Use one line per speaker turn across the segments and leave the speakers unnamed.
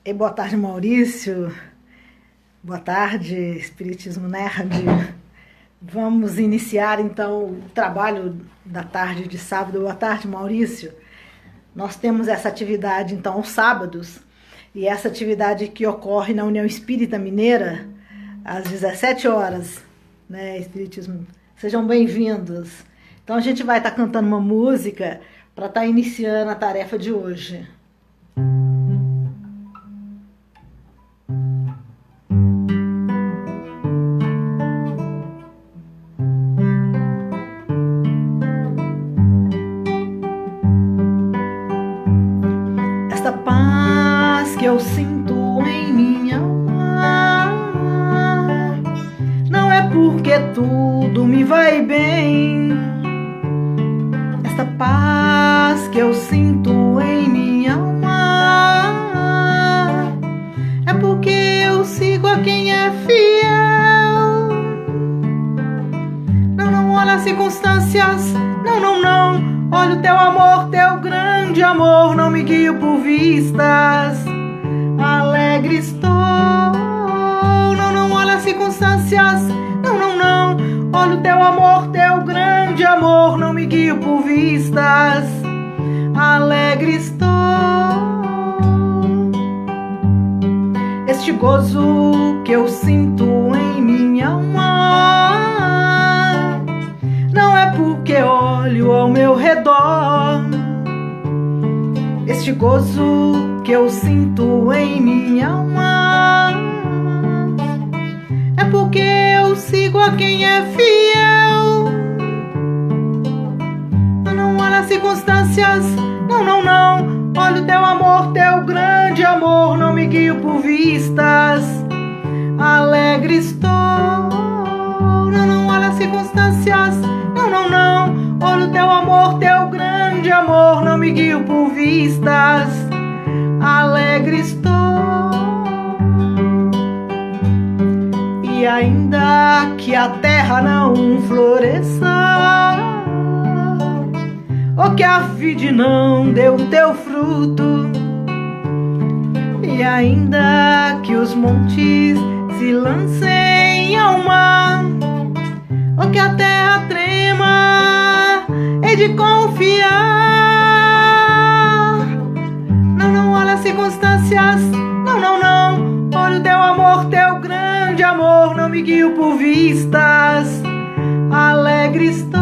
E boa tarde, Maurício. Boa tarde, Espiritismo Nerd. Vamos iniciar então o trabalho da tarde de sábado. Boa tarde, Maurício. Nós temos essa atividade então aos sábados, e essa atividade que ocorre na União Espírita Mineira às 17 horas, né, Espiritismo? Sejam bem-vindos. Então a gente vai estar cantando uma música para estar iniciando a tarefa de hoje. Esta paz que eu sinto em minha alma não é porque tudo me vai bem. Esta paz que eu sinto em minha alma é porque eu sigo a quem é fiel. Não olha as circunstâncias, não. Olha o teu amor, teu grande amor, não me guio por vistas. Alegre estou. Não olha as circunstâncias, não. Olha o teu amor, teu grande amor, não me guio por vistas. Alegre estou. Este gozo que eu sinto em minha alma não é porque olho ao meu redor. Este gozo que eu sinto em minha alma é porque eu sigo a quem é fiel. Não olha as circunstâncias, não. Olha o teu amor, teu grande amor, não me guio por vistas. Alegre estou. Não olha as circunstâncias, não. Olha o teu amor, teu grande amor, não me guio por vistas. Alegre estou. E ainda que a terra não floresça, ou que a vide não dê o teu fruto, e ainda que os montes se lancem ao mar, ou que a terra trema, hei de confiar. Não olha as circunstâncias, não. Olha o teu amor, teu grande amor, não me guio por vistas. Alegre estou.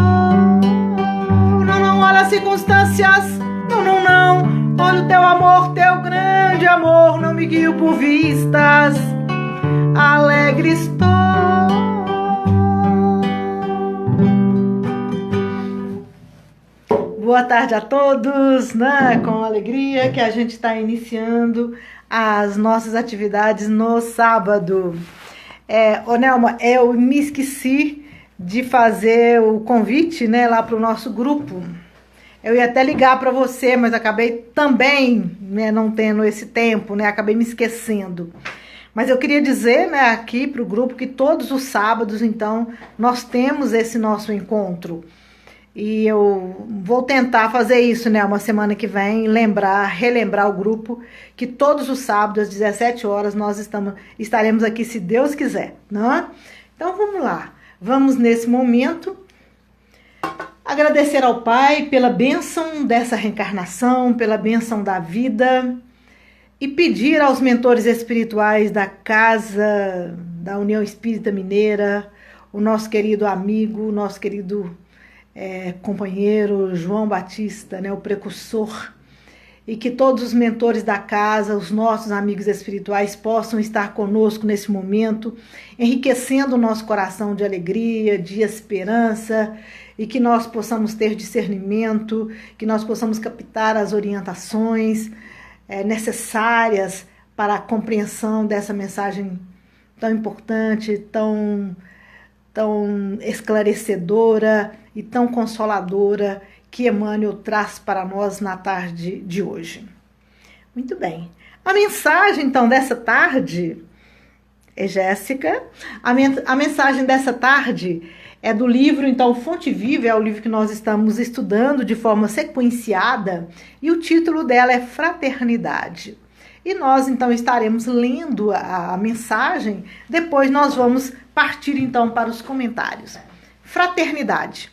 Não olha as circunstâncias, não. Olha o teu amor, teu grande amor, não me guio por vistas. Alegre estou. Boa tarde a todos, né? Com alegria que a gente está iniciando as nossas atividades no sábado. Ô Nelma, eu me esqueci de fazer o convite, né, lá para o nosso grupo. Eu ia até ligar para você, mas acabei também, né, não tendo esse tempo, né? Acabei me esquecendo. Mas eu queria dizer, né, aqui para o grupo que todos os sábados, então, nós temos esse nosso encontro. E eu vou tentar fazer isso, né, uma semana que vem, relembrar o grupo, que todos os sábados, às 17 horas, nós estaremos aqui, se Deus quiser, não é? Então, vamos lá. Vamos, nesse momento, agradecer ao Pai pela bênção dessa reencarnação, pela bênção da vida, e pedir aos mentores espirituais da Casa da União Espírita Mineira, o nosso querido amigo, o nosso querido companheiro João Batista, né, o precursor, e que todos os mentores da casa, os nossos amigos espirituais, possam estar conosco nesse momento, enriquecendo o nosso coração de alegria, de esperança, e que nós possamos ter discernimento, que nós possamos captar as orientações necessárias para a compreensão dessa mensagem tão importante, tão esclarecedora e tão consoladora que Emmanuel traz para nós na tarde de hoje. Muito bem. A mensagem, então, dessa tarde, Jéssica, a mensagem dessa tarde é do livro, então, Fonte Viva, é o livro que nós estamos estudando de forma sequenciada, e o título dela é Fraternidade. E nós então estaremos lendo a mensagem, depois nós vamos partir então para os comentários. Fraternidade.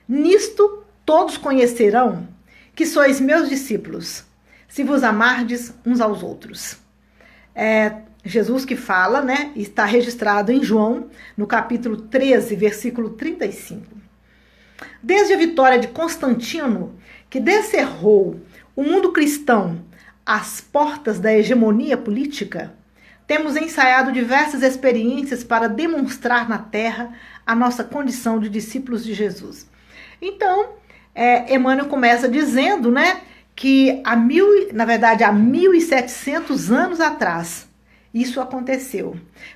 Nisto todos conhecerão que sois meus discípulos, se vos amardes uns aos outros. Jesus que fala, né? Está registrado em João, no capítulo 13, versículo 35. Desde a vitória de Constantino, que descerrou o mundo cristão às portas da hegemonia política, temos ensaiado diversas experiências para demonstrar na Terra a nossa condição de discípulos de Jesus. Então, Emmanuel começa dizendo, né, que há 1700 anos atrás, isso aconteceu.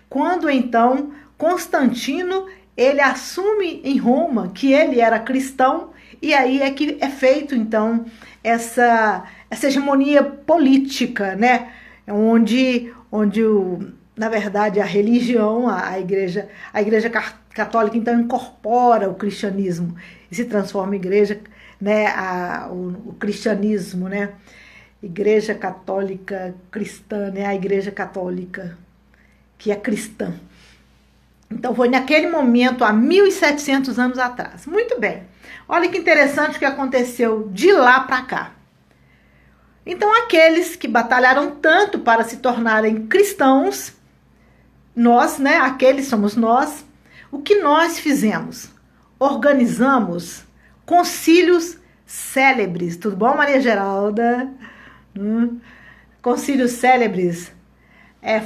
Quando então Constantino, ele assume em Roma que ele era cristão, e aí é que é feito então essa hegemonia política, né? Onde na verdade a religião, a igreja católica então incorpora o cristianismo e se transforma em igreja, né? O cristianismo, né? Igreja católica cristã, né? A igreja católica que é cristã. Então foi naquele momento, há 1700 anos atrás. Muito bem. Olha que interessante o que aconteceu de lá para cá. Então aqueles que batalharam tanto para se tornarem cristãos, nós, né? Aqueles somos nós. O que nós fizemos? Organizamos concílios célebres. Tudo bom, Maria Geralda? Concílios célebres,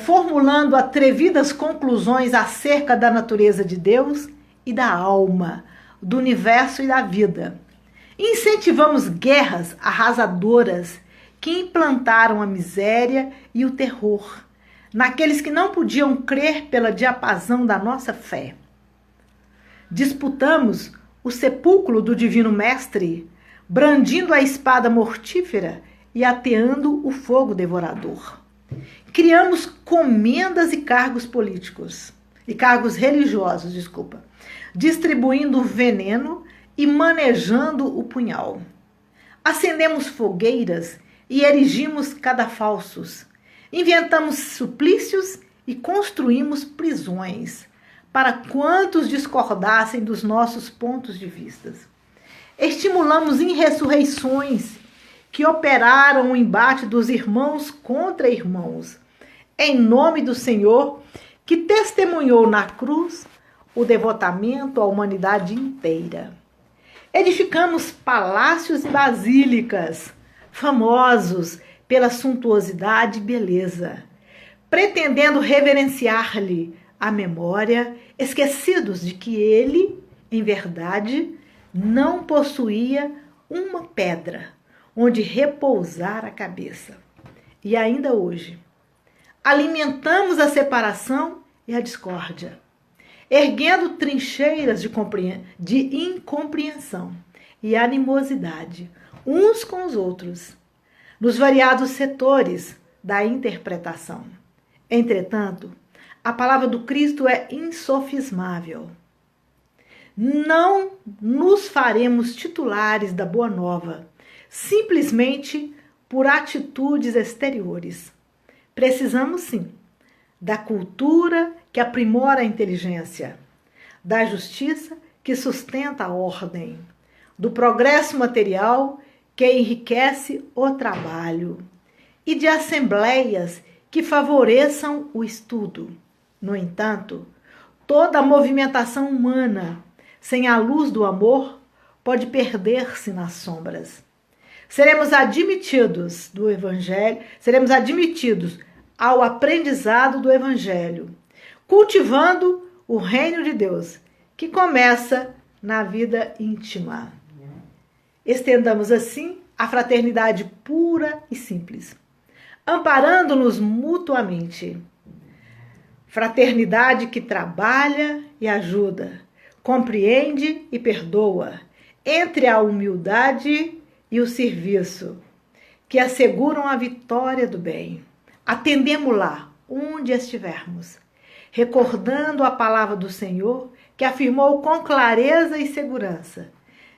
formulando atrevidas conclusões acerca da natureza de Deus e da alma, do universo e da vida. Incentivamos guerras arrasadoras que implantaram a miséria e o terror naqueles que não podiam crer pela diapasão da nossa fé. Disputamos o sepulcro do Divino Mestre, brandindo a espada mortífera e ateando o fogo devorador. Criamos comendas e cargos políticos, e cargos religiosos, distribuindo veneno e manejando o punhal. Acendemos fogueiras e erigimos cadafalsos. Inventamos suplícios e construímos prisões para quantos discordassem dos nossos pontos de vista. Estimulamos insurreições que operaram o embate dos irmãos contra irmãos, em nome do Senhor, que testemunhou na cruz o devotamento à humanidade inteira. Edificamos palácios e basílicas, famosos pela suntuosidade e beleza, pretendendo reverenciar-lhe a memória, esquecidos de que ele, em verdade, não possuía uma pedra onde repousar a cabeça. E ainda hoje, alimentamos a separação e a discórdia, erguendo trincheiras de incompreensão e animosidade uns com os outros, nos variados setores da interpretação. Entretanto, a palavra do Cristo é insofismável. Não nos faremos titulares da Boa Nova, simplesmente por atitudes exteriores. Precisamos, sim, da cultura que aprimora a inteligência, da justiça que sustenta a ordem, do progresso material que enriquece o trabalho e de assembleias que favoreçam o estudo. No entanto, toda a movimentação humana, sem a luz do amor, pode perder-se nas sombras. Seremos admitidos ao aprendizado do Evangelho, cultivando o reino de Deus, que começa na vida íntima. Estendamos assim a fraternidade pura e simples, amparando-nos mutuamente. Fraternidade que trabalha e ajuda, compreende e perdoa, entre a humildade e o serviço, que asseguram a vitória do bem. Atendemo-la onde estivermos, recordando a palavra do Senhor, que afirmou com clareza e segurança: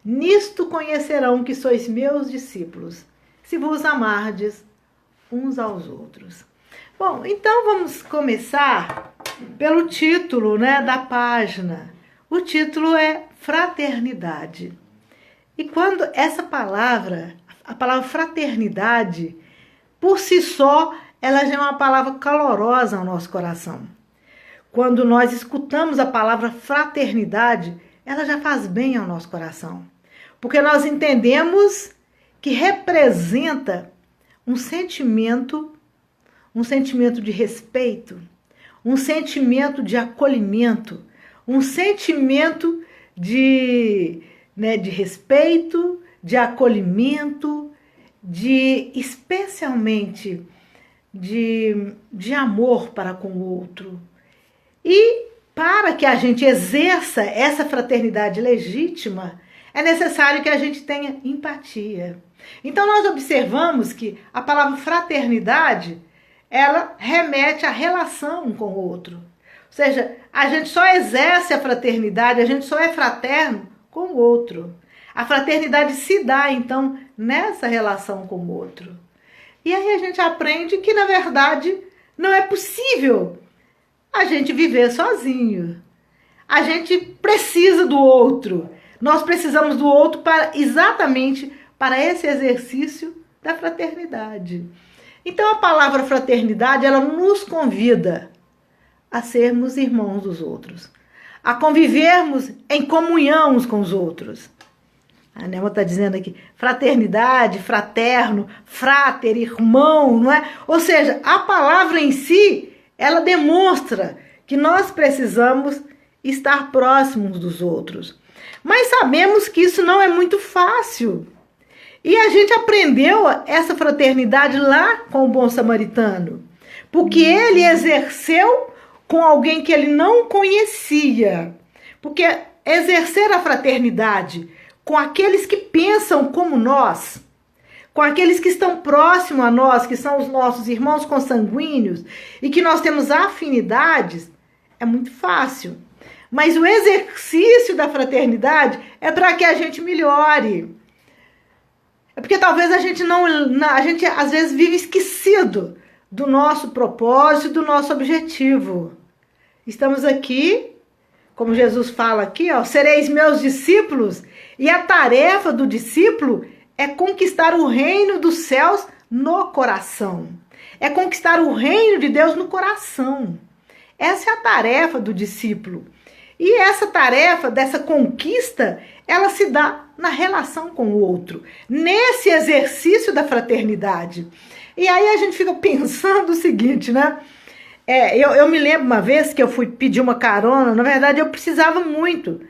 nisto conhecerão que sois meus discípulos, se vos amardes uns aos outros. Bom, então vamos começar pelo título, né, da página. O título é Fraternidade. E quando essa palavra, a palavra fraternidade, por si só, ela já é uma palavra calorosa ao nosso coração. Quando nós escutamos a palavra fraternidade, ela já faz bem ao nosso coração. Porque nós entendemos que representa um sentimento de respeito, um sentimento de acolhimento, um sentimento de respeito, de acolhimento, especialmente de amor para com o outro. E para que a gente exerça essa fraternidade legítima, é necessário que a gente tenha empatia. Então nós observamos que a palavra fraternidade, ela remete à relação com o outro. Ou seja, a gente só exerce a fraternidade, a gente só é fraterno com o outro. A fraternidade se dá, então, nessa relação com o outro. E aí a gente aprende que, na verdade, não é possível a gente viver sozinho. A gente precisa do outro. Nós precisamos do outro exatamente para esse exercício da fraternidade. Então a palavra fraternidade, ela nos convida a sermos irmãos dos outros, a convivermos em comunhão uns com os outros. A Nelma está dizendo aqui, fraternidade, fraterno, frater, irmão, não é? Ou seja, a palavra em si, ela demonstra que nós precisamos estar próximos dos outros. Mas sabemos que isso não é muito fácil. E a gente aprendeu essa fraternidade lá com o bom samaritano, porque ele exerceu com alguém que ele não conhecia. Porque exercer a fraternidade com aqueles que pensam como nós, com aqueles que estão próximos a nós, que são os nossos irmãos consanguíneos, e que nós temos afinidades, é muito fácil. Mas o exercício da fraternidade é para que a gente melhore. É porque talvez a gente às vezes vive esquecido do nosso propósito, do nosso objetivo. Estamos aqui, como Jesus fala aqui, ó, sereis meus discípulos, e a tarefa do discípulo é conquistar o reino dos céus no coração. É conquistar o reino de Deus no coração. Essa é a tarefa do discípulo. E essa tarefa, dessa conquista, ela se dá na relação com o outro, nesse exercício da fraternidade. E aí a gente fica pensando o seguinte, né? Eu me lembro uma vez que eu fui pedir uma carona, na verdade eu precisava muito.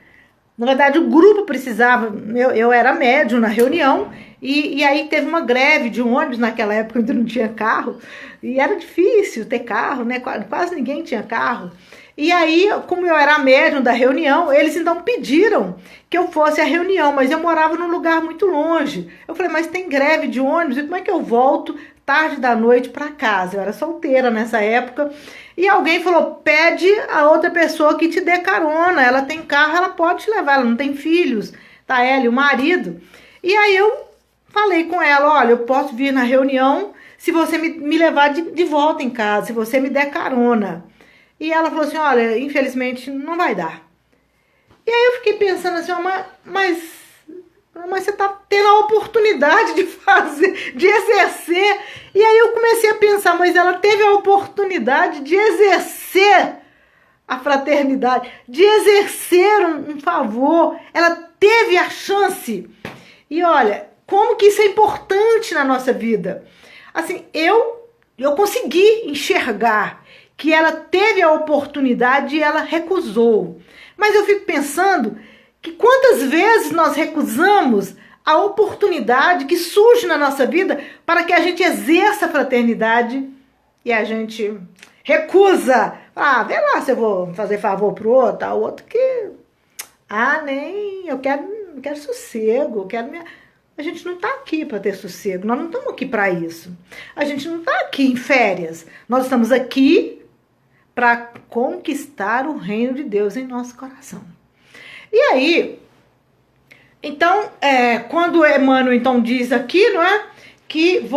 Na verdade o grupo precisava, eu era médium na reunião, e aí teve uma greve de um ônibus naquela época, ainda não tinha carro, e era difícil ter carro, né? Quase ninguém tinha carro. E aí, como eu era médium da reunião, eles então pediram que eu fosse à reunião, mas eu morava num lugar muito longe. Eu falei, mas tem greve de ônibus, e como é que eu volto tarde da noite para casa? Eu era solteira nessa época. E alguém falou, pede a outra pessoa que te dê carona, ela tem carro, ela pode te levar, ela não tem filhos, tá ela e o marido. E aí eu falei com ela, olha, eu posso vir na reunião se você me levar de volta em casa, se você me der carona. E ela falou assim, olha, infelizmente não vai dar. E aí eu fiquei pensando assim, mas você tá tendo a oportunidade de fazer, de exercer. E aí eu comecei a pensar, mas ela teve a oportunidade de exercer a fraternidade, de exercer um favor. Ela teve a chance. E olha, como que isso é importante na nossa vida. Assim, eu consegui enxergar que ela teve a oportunidade e ela recusou. Mas eu fico pensando que quantas vezes nós recusamos a oportunidade que surge na nossa vida para que a gente exerça a fraternidade e a gente recusa. Vê lá se eu vou fazer favor pro outro, o outro que... eu quero sossego, eu quero... A gente não está aqui para ter sossego, nós não estamos aqui para isso. A gente não está aqui em férias, nós estamos aqui para conquistar o reino de Deus em nosso coração. E aí, então, quando Emmanuel então diz aqui, não é, que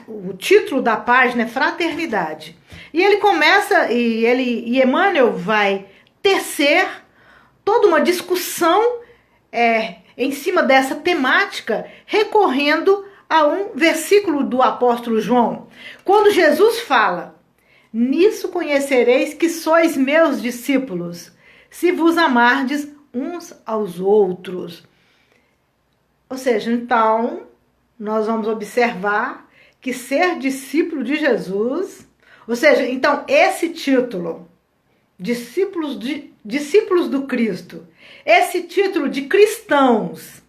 o título da página é Fraternidade. E ele começa, e Emmanuel vai tecer toda uma discussão em cima dessa temática, recorrendo a um versículo do apóstolo João. Quando Jesus fala: nisso conhecereis que sois meus discípulos, se vos amardes uns aos outros. Ou seja, então, nós vamos observar que ser discípulo de Jesus, ou seja, então esse título, discípulos do Cristo, esse título de cristãos,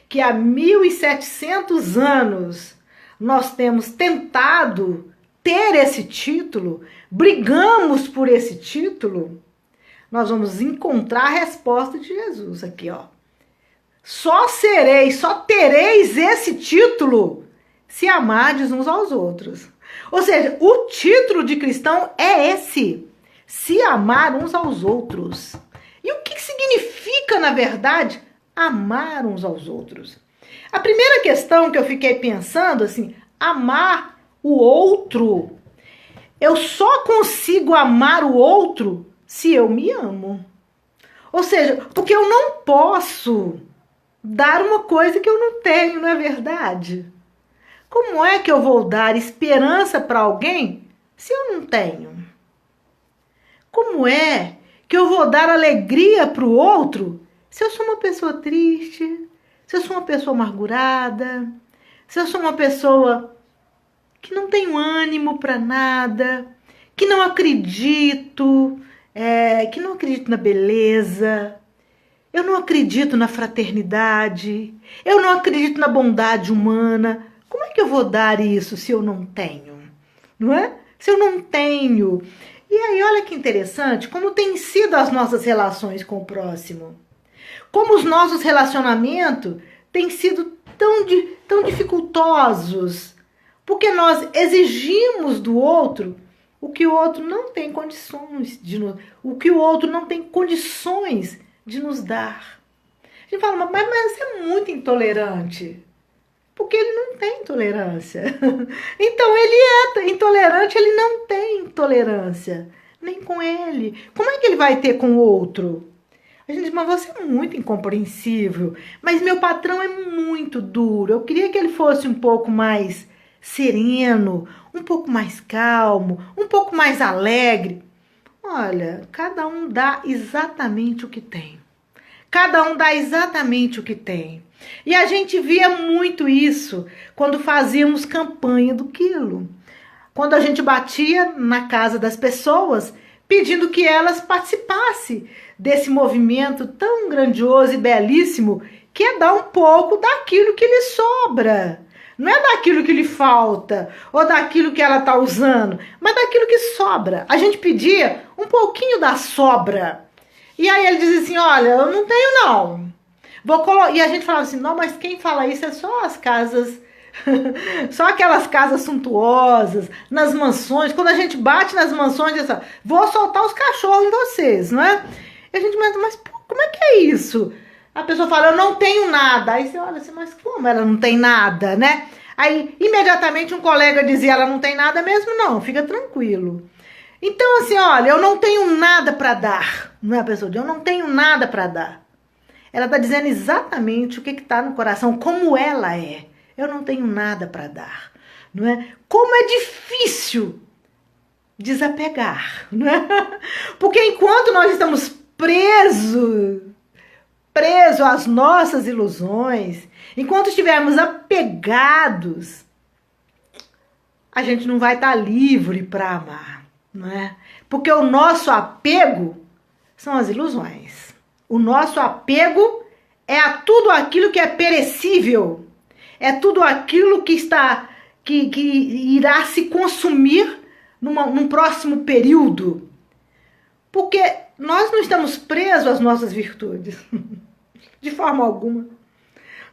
que há 1700 anos nós temos tentado ter esse título, brigamos por esse título, nós vamos encontrar a resposta de Jesus aqui, ó. Só tereis esse título se amardes uns aos outros. Ou seja, o título de cristão é esse: se amar uns aos outros. E o que significa, na verdade, amar uns aos outros? A primeira questão que eu fiquei pensando, assim, amar o outro. Eu só consigo amar o outro se eu me amo. Ou seja, porque eu não posso dar uma coisa que eu não tenho, não é verdade? Como é que eu vou dar esperança para alguém se eu não tenho? Como é que eu vou dar alegria para o outro se eu sou uma pessoa triste, se eu sou uma pessoa amargurada, se eu sou uma pessoa que não tenho ânimo para nada, que não acredito na beleza, eu não acredito na fraternidade, eu não acredito na bondade humana. Como é que eu vou dar isso se eu não tenho? Não é? Se eu não tenho. E aí, olha que interessante, como tem sido as nossas relações com o próximo. Como os nossos relacionamentos têm sido tão dificultosos. Porque nós exigimos do outro o que o outro não tem condições de nos dar. A gente fala, mas você é muito intolerante. Porque ele não tem tolerância. Então ele é intolerante, ele não tem tolerância. Nem com ele. Como é que ele vai ter com o outro? A gente diz, mas você é muito incompreensível. Mas meu patrão é muito duro. Eu queria que ele fosse um pouco mais sereno, um pouco mais calmo, um pouco mais alegre. Olha, cada um dá exatamente o que tem. Cada um dá exatamente o que tem. E a gente via muito isso quando fazíamos campanha do quilo. Quando a gente batia na casa das pessoas, pedindo que elas participassem desse movimento tão grandioso e belíssimo, que é dar um pouco daquilo que lhe sobra. Não é daquilo que lhe falta, ou daquilo que ela está usando, mas daquilo que sobra. A gente pedia um pouquinho da sobra. E aí ele dizia assim, olha, eu não tenho não. E a gente falava assim, não, mas quem fala isso é só as casas, só aquelas casas suntuosas, nas mansões. Quando a gente bate nas mansões, diz assim, vou soltar os cachorros em vocês, não é? E a gente mas como é que é isso? A pessoa fala, eu não tenho nada. Aí você olha assim, mas como ela não tem nada, né? Aí, imediatamente, um colega dizia, ela não tem nada mesmo? Não, fica tranquilo. Então, assim, olha, eu não tenho nada para dar. Não é a pessoa diz, eu não tenho nada para dar. Ela está dizendo exatamente o que está no coração, como ela é. Eu não tenho nada para dar, não é? Como é difícil desapegar, não é? Porque enquanto nós estamos presos às nossas ilusões, enquanto estivermos apegados, a gente não vai estar livre para amar, não é? Porque o nosso apego são as ilusões. O nosso apego é a tudo aquilo que é perecível, é tudo aquilo que irá se consumir num próximo período. Porque nós não estamos presos às nossas virtudes, de forma alguma.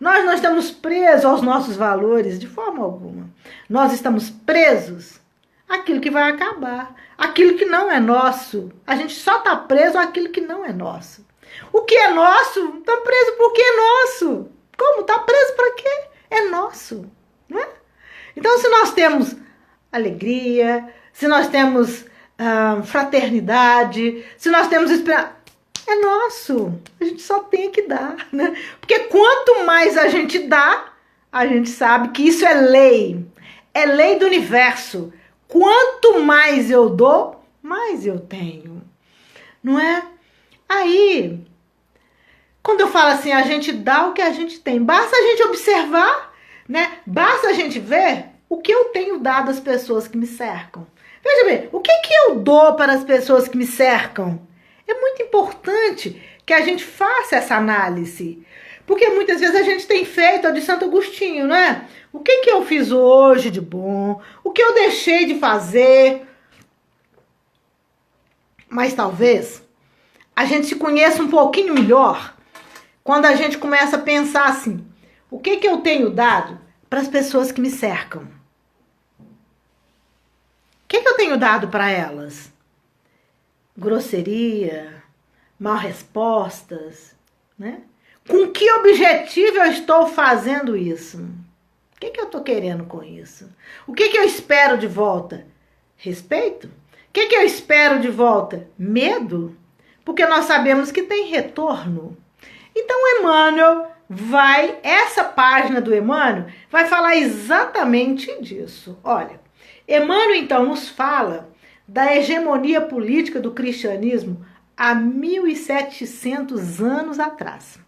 Nós não estamos presos aos nossos valores, de forma alguma. Nós estamos presos àquilo que vai acabar, àquilo que não é nosso. A gente só está preso àquilo que não é nosso. O que é nosso, está preso porque é nosso. Como? Está preso para quê? É nosso, não é? Então, se nós temos alegria, se nós temos fraternidade, se nós temos esperança, é nosso. A gente só tem que dar, né? Porque quanto mais a gente dá, a gente sabe que isso é lei. É lei do universo. Quanto mais eu dou, mais eu tenho. Não é? Aí, quando eu falo assim, a gente dá o que a gente tem. Basta a gente observar, né? Basta a gente ver o que eu tenho dado às pessoas que me cercam. Veja bem, o que eu dou para as pessoas que me cercam? É muito importante que a gente faça essa análise. Porque muitas vezes a gente tem feito a de Santo Agostinho, né? O que eu fiz hoje de bom? O que eu deixei de fazer? Mas talvez a gente se conheça um pouquinho melhor quando a gente começa a pensar assim, o que eu tenho dado para as pessoas que me cercam? O que eu tenho dado para elas? Grosseria, mal respostas, né? Com que objetivo eu estou fazendo isso? O que eu estou querendo com isso? O que eu espero de volta? Respeito? O que eu espero de volta? Medo? Porque nós sabemos que tem retorno. Então, Emmanuel essa página do Emmanuel vai falar exatamente disso. Olha, Emmanuel então nos fala da hegemonia política do cristianismo há 1700 anos atrás.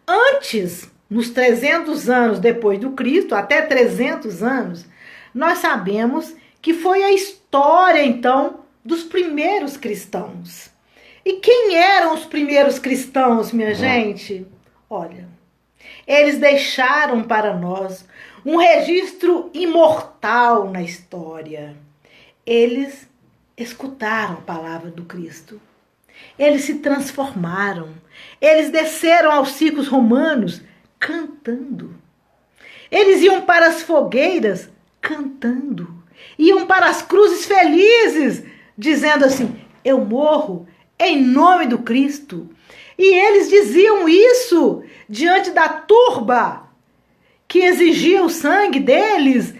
Antes, nos 300 anos depois do Cristo, até 300 anos, nós sabemos que foi a história, então, dos primeiros cristãos. E quem eram os primeiros cristãos, minha gente? Olha, eles deixaram para nós um registro imortal na história. Eles escutaram a palavra do Cristo. Eles se transformaram. Eles desceram aos circos romanos cantando. Eles iam para as fogueiras cantando. Iam para as cruzes felizes, dizendo assim, eu morro em nome do Cristo. E eles diziam isso diante da turba que exigia o sangue deles.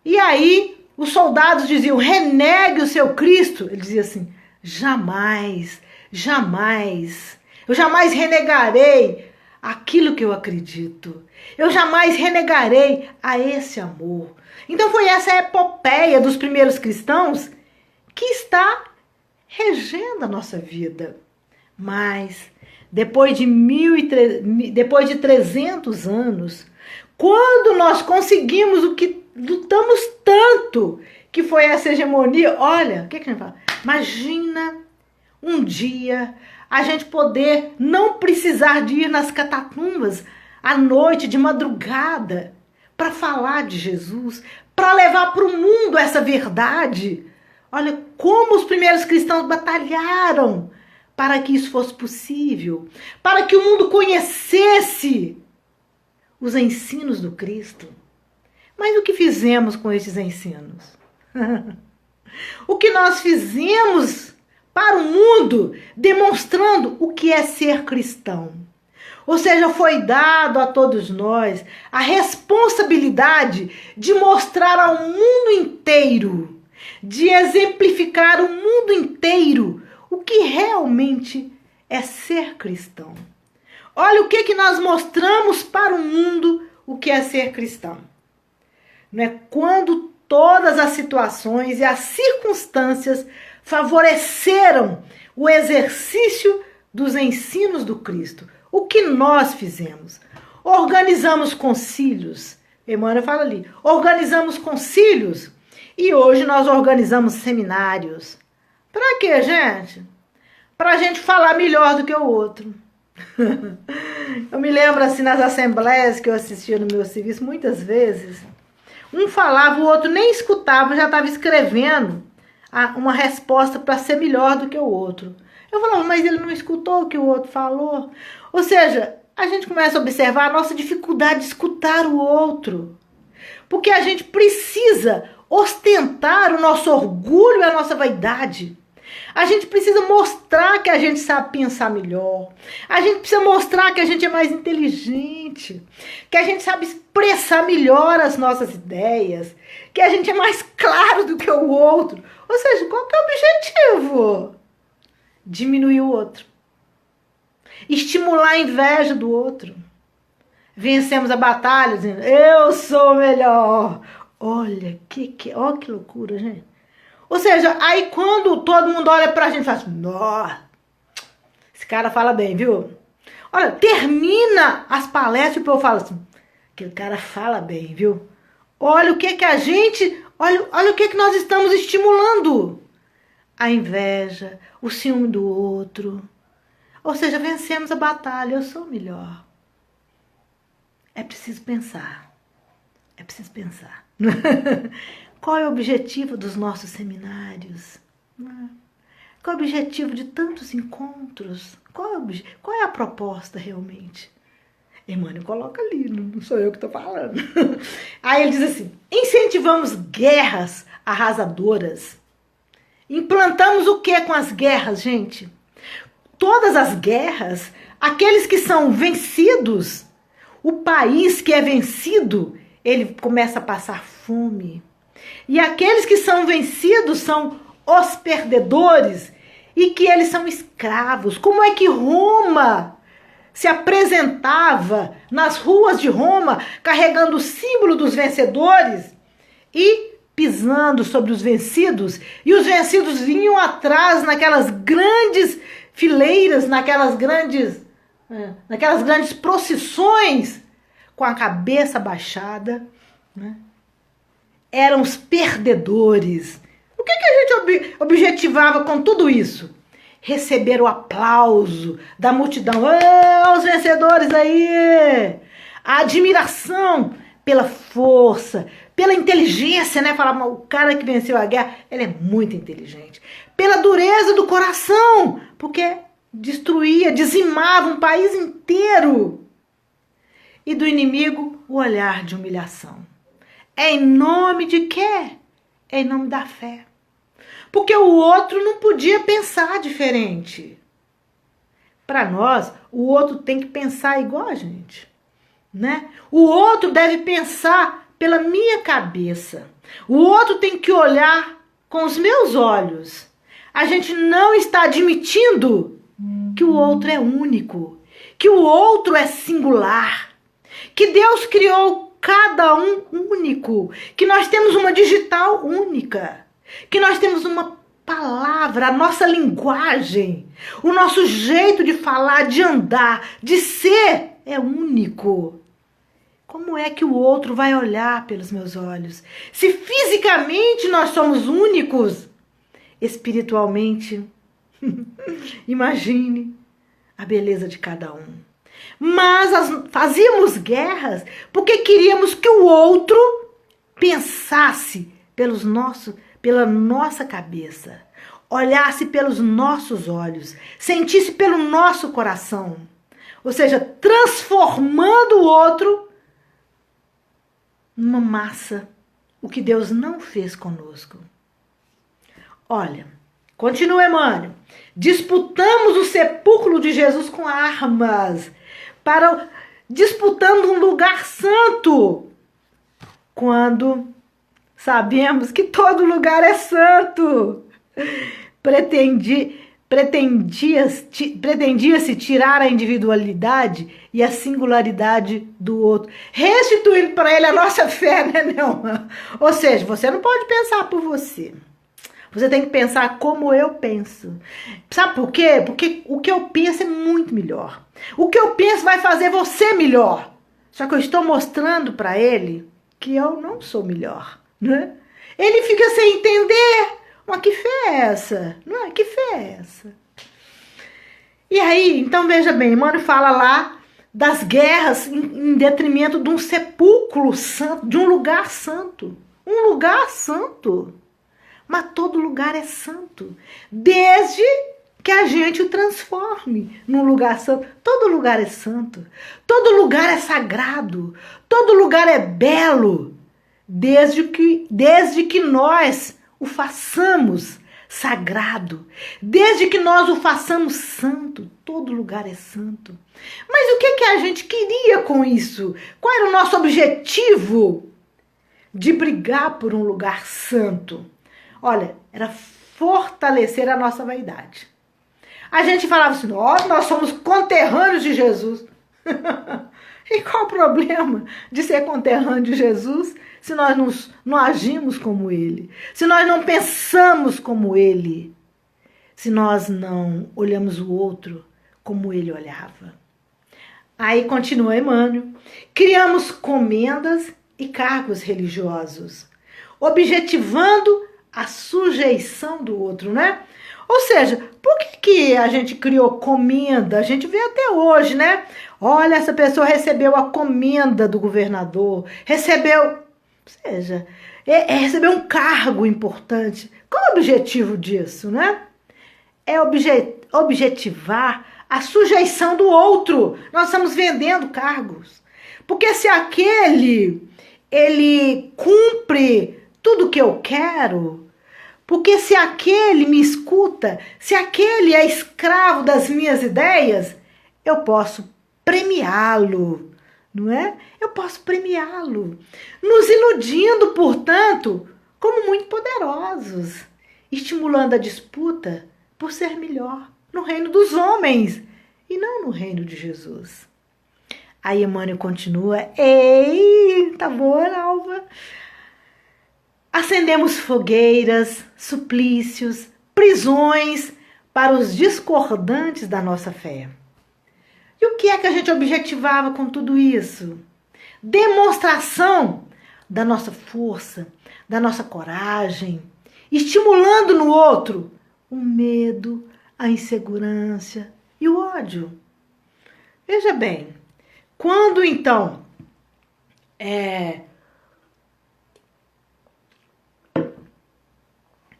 E aí os soldados diziam, renegue o seu Cristo. Ele dizia assim, jamais, jamais, eu jamais renegarei aquilo que eu acredito. Eu jamais renegarei a esse amor. Então foi essa epopeia dos primeiros cristãos que está regendo a nossa vida. Mas depois de 300 anos, quando nós conseguimos o que lutamos tanto, que foi essa hegemonia, olha, o que a gente fala? Imagina um dia a gente poder não precisar de ir nas catacumbas à noite, de madrugada, para falar de Jesus, para levar para o mundo essa verdade. Olha como os primeiros cristãos batalharam para que isso fosse possível, para que o mundo conhecesse os ensinos do Cristo. Mas o que fizemos com esses ensinos? O que nós fizemos para o mundo, demonstrando o que é ser cristão. Ou seja, foi dado a todos nós a responsabilidade de mostrar ao mundo inteiro, de exemplificar o mundo inteiro o que realmente é ser cristão. Olha o que nós mostramos para o mundo o que é ser cristão. Não é quando todas as situações e as circunstâncias favoreceram o exercício dos ensinos do Cristo. O que nós fizemos? Organizamos concílios. Emmanuel fala ali, organizamos concílios e hoje nós organizamos seminários. Para quê, gente? Para a gente falar melhor do que o outro. Eu me lembro assim nas assembleias que eu assistia no meu serviço, muitas vezes, um falava, o outro nem escutava, já estava escrevendo uma resposta para ser melhor do que o outro. Eu falava, mas ele não escutou o que o outro falou. Ou seja, a gente começa a observar a nossa dificuldade de escutar o outro. Porque a gente precisa ostentar o nosso orgulho e a nossa vaidade. A gente precisa mostrar que a gente sabe pensar melhor. A gente precisa mostrar que a gente é mais inteligente. Que a gente sabe expressar melhor as nossas ideias. Que a gente é mais claro do que o outro. Ou seja, qual que é o objetivo? Diminuir o outro. Estimular a inveja do outro. Vencemos a batalha dizendo, eu sou o melhor. Olha que loucura, gente. Ou seja, aí quando todo mundo olha pra gente e fala assim, nossa, esse cara fala bem, viu? Olha, termina as palestras e o povo fala assim, aquele cara fala bem, viu? Olha o que a gente, olha o que nós estamos estimulando. A inveja, o ciúme do outro. Ou seja, vencemos a batalha, eu sou o melhor. É preciso pensar. É preciso pensar. Qual é o objetivo dos nossos seminários? Qual é o objetivo de tantos encontros? Qual é a proposta realmente? Emmanuel coloca ali, não sou eu que estou falando. Aí ele diz assim, incentivamos guerras arrasadoras. Implantamos o que com as guerras, gente? Todas as guerras, aqueles que são vencidos, o país que é vencido, ele começa a passar fome. E aqueles que são vencidos são os perdedores e que eles são escravos. Como é que Roma se apresentava nas ruas de Roma carregando o símbolo dos vencedores e pisando sobre os vencidos? E os vencidos vinham atrás naquelas grandes fileiras, naquelas grandes procissões com a cabeça baixada, né? Eram os perdedores. O que a gente objetivava com tudo isso? Receber o aplauso da multidão. Os vencedores aí! A admiração pela força, pela inteligência, né? Falava, o cara que venceu a guerra, ele é muito inteligente. Pela dureza do coração, porque destruía, dizimava um país inteiro. E do inimigo, o olhar de humilhação. É em nome de quê? É em nome da fé. Porque o outro não podia pensar diferente. Para nós, o outro tem que pensar igual a gente, né? O outro deve pensar pela minha cabeça. O outro tem que olhar com os meus olhos. A gente não está admitindo que o outro é único, que o outro é singular, que Deus criou cada um único, que nós temos uma digital única, que nós temos uma palavra, a nossa linguagem, o nosso jeito de falar, de andar, de ser é único. Como é que o outro vai olhar pelos meus olhos? Se fisicamente nós somos únicos, espiritualmente, imagine a beleza de cada um. Mas fazíamos guerras porque queríamos que o outro pensasse pela nossa cabeça, olhasse pelos nossos olhos, sentisse pelo nosso coração. Ou seja, transformando o outro numa massa, o que Deus não fez conosco. Olha, continua Emmanuel. Disputamos o sepulcro de Jesus com armas, disputando um lugar santo, quando sabemos que todo lugar é santo. Pretendia-se tirar a individualidade e a singularidade do outro, restituindo para ele a nossa fé, né, Nelma? Ou seja, você não pode pensar por você. Você tem que pensar como eu penso. Sabe por quê? Porque o que eu penso é muito melhor. O que eu penso vai fazer você melhor. Só que eu estou mostrando para ele que eu não sou melhor, né? Ele fica sem entender. Mas que fé é essa? Não é? Que fé é essa? E aí, então veja bem, Emmanuel fala lá das guerras em detrimento de um sepulcro santo, de um lugar santo. Um lugar santo. Mas todo lugar é santo, desde que a gente o transforme num lugar santo. Todo lugar é santo, todo lugar é sagrado, todo lugar é belo, desde que nós o façamos sagrado. Desde que nós o façamos santo, todo lugar é santo. Mas o que a gente queria com isso? Qual era o nosso objetivo de brigar por um lugar santo? Olha, era fortalecer a nossa vaidade. A gente falava assim, nós somos conterrâneos de Jesus. E qual o problema de ser conterrâneo de Jesus se nós não agimos como ele? Se nós não pensamos como ele? Se nós não olhamos o outro como ele olhava? Aí continua Emmanuel. Criamos comendas e cargos religiosos, objetivando a sujeição do outro, né? Ou seja, por que a gente criou comenda? A gente vê até hoje, né? Olha, essa pessoa recebeu a comenda do governador, recebeu um cargo importante. Qual é o objetivo disso, né? É objetivar a sujeição do outro. Nós estamos vendendo cargos. Porque se ele cumpre tudo que eu quero, porque se aquele me escuta, se aquele é escravo das minhas ideias, eu posso premiá-lo, não é? Eu posso premiá-lo, nos iludindo, portanto, como muito poderosos, estimulando a disputa por ser melhor no reino dos homens e não no reino de Jesus. Aí Emmanuel continua, tá boa, Alva. Acendemos fogueiras, suplícios, prisões para os discordantes da nossa fé. E o que é que a gente objetivava com tudo isso? Demonstração da nossa força, da nossa coragem, estimulando no outro o medo, a insegurança e o ódio. Veja bem, quando então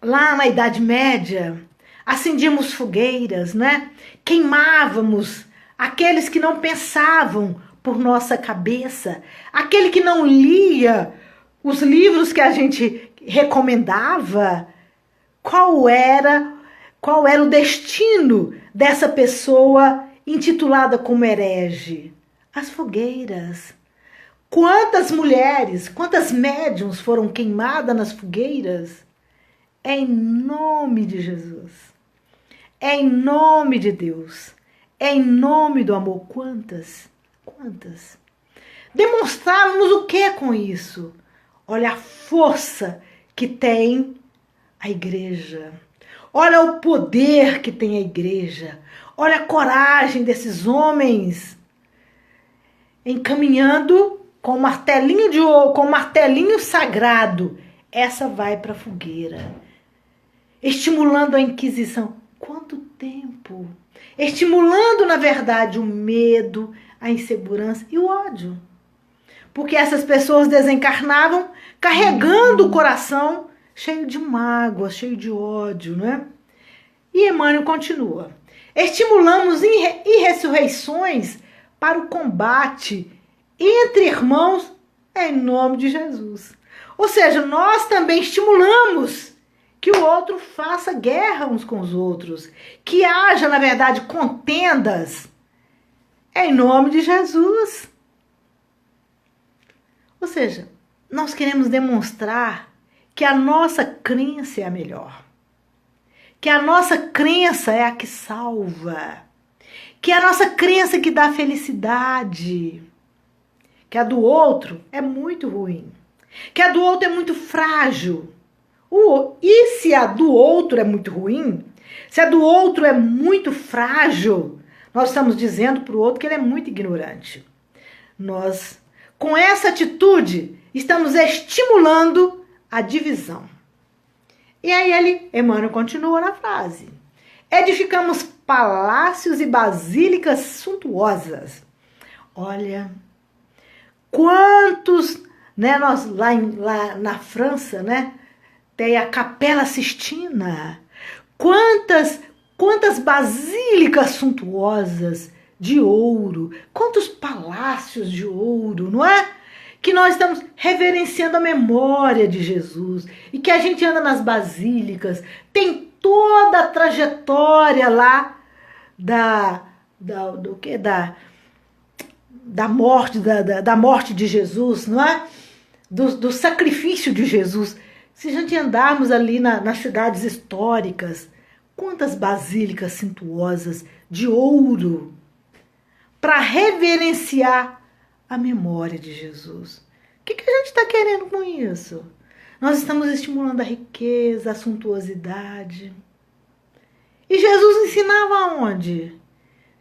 lá na Idade Média, acendíamos fogueiras, né? Queimávamos aqueles que não pensavam por nossa cabeça, aquele que não lia os livros que a gente recomendava. Qual era o destino dessa pessoa intitulada como herege? As fogueiras. Quantas mulheres, quantas médiuns foram queimadas nas fogueiras? É em nome de Jesus, é em nome de Deus, é em nome do amor. Quantas? Demonstrávamos o que com isso? Olha a força que tem a igreja, olha o poder que tem a igreja, olha a coragem desses homens encaminhando com um martelinho de ouro, com um martelinho sagrado. Essa vai para a fogueira. Estimulando a Inquisição. Quanto tempo? Estimulando, na verdade, o medo, a insegurança e o ódio. Porque essas pessoas desencarnavam carregando o coração cheio de mágoa, cheio de ódio, né? E Emmanuel continua. Estimulamos ressurreições para o combate entre irmãos em nome de Jesus. Ou seja, nós também estimulamos que o outro faça guerra uns com os outros, que haja, na verdade, contendas em nome de Jesus. Ou seja, nós queremos demonstrar que a nossa crença é a melhor, que a nossa crença é a que salva, que a nossa crença que dá felicidade, que a do outro é muito ruim, que a do outro é muito frágil. E se a do outro é muito ruim, se a do outro é muito frágil, nós estamos dizendo para o outro que ele é muito ignorante. Nós, com essa atitude, estamos estimulando a divisão. E aí Emmanuel continua na frase. Edificamos palácios e basílicas suntuosas. Olha, quantos, né, nós lá na França, né, tem a Capela Sistina. Quantas basílicas suntuosas de ouro, quantos palácios de ouro, não é? Que nós estamos reverenciando a memória de Jesus e que a gente anda nas basílicas, tem toda a trajetória lá da morte de Jesus, não é? Do sacrifício de Jesus. Se a gente andarmos ali nas cidades históricas, quantas basílicas suntuosas de ouro para reverenciar a memória de Jesus. O que a gente está querendo com isso? Nós estamos estimulando a riqueza, a suntuosidade. E Jesus ensinava onde?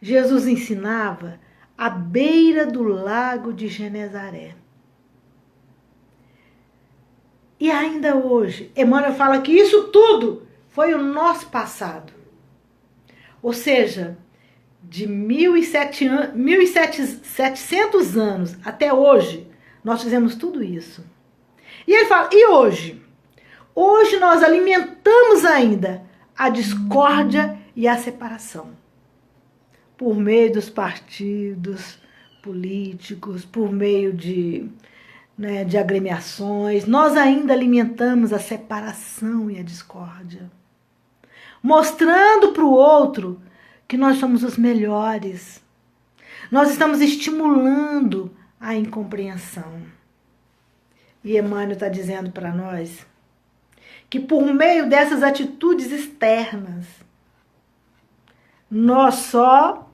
Jesus ensinava à beira do lago de Genezaré. E ainda hoje, Emmanuel fala que isso tudo foi o nosso passado. Ou seja, de 1.700 anos até hoje, nós fizemos tudo isso. E ele fala, e hoje? Hoje nós alimentamos ainda a discórdia e a separação. Por meio dos partidos políticos, por meio de agremiações, nós ainda alimentamos a separação e a discórdia. Mostrando para o outro que nós somos os melhores. Nós estamos estimulando a incompreensão. E Emmanuel está dizendo para nós que por meio dessas atitudes externas, nós só